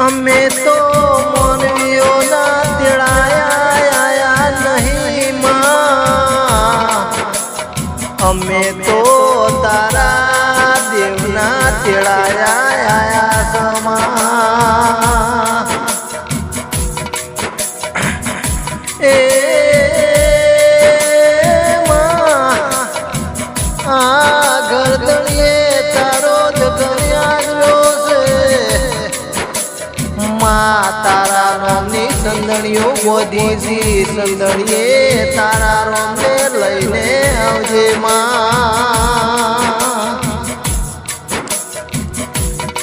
અમે તો મોનવીઓના તેડાયા નહીં માં, અમે તો તારા દેવના તેડાયા સમા। એ આ ગરદણીએ તારો જ ગણ્યાગ્યો છે માં, તારા રોમની સંદણીઓ મોદીજી સંદણીએ તારા રોમને લઈને આવજે માં।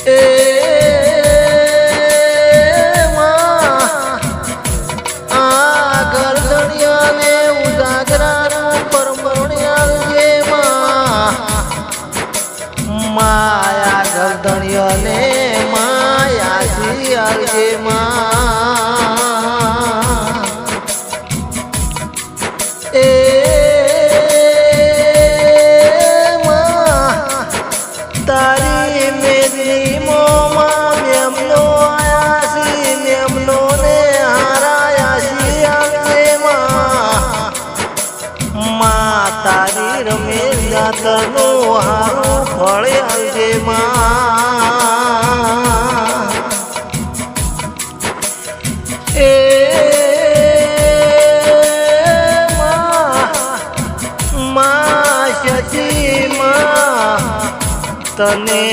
એ આ ગરદણિયાને ઉજાગરાનું પરમણી આવજે માં, માયા ગરદણિયાને માયાથી આવજે માં। એ તારી મેદની મોમાં મેમનો આયા સી, મેમનો ને હારાયા સી આવજે માં, તારી રમે જાતરનું હારું ફળ આવજે માં। એ માં સચી માં તને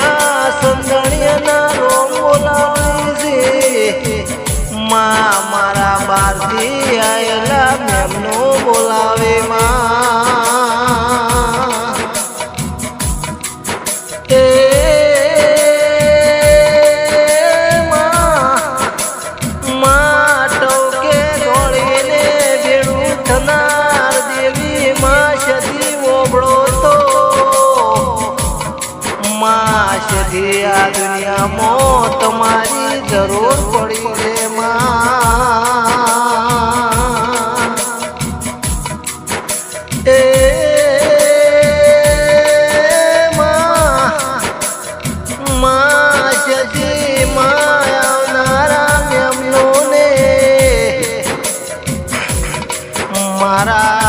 આ સંદણિયાના રોમ બોલાવી છે માં, મારા બારથી આયેલા મેમનો બોલાવે માં। એ માં ટોકે ગોળીને ભેળું થનાર દેવી માં સતી ઓબળો તો માં, સતી આ દુનિયામાં તમારી જરૂર પડી છે માં। એ માં સતી માં આવનારા મેમનો ને મારા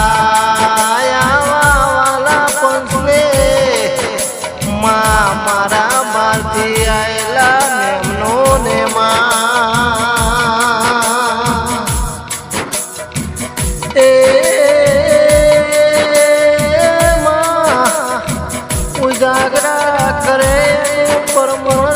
આવાવાલા પંચને માં, મારા બારથી આયેલા મેમનો ને માં। એ માં ઉજાગરા કરે પરમણ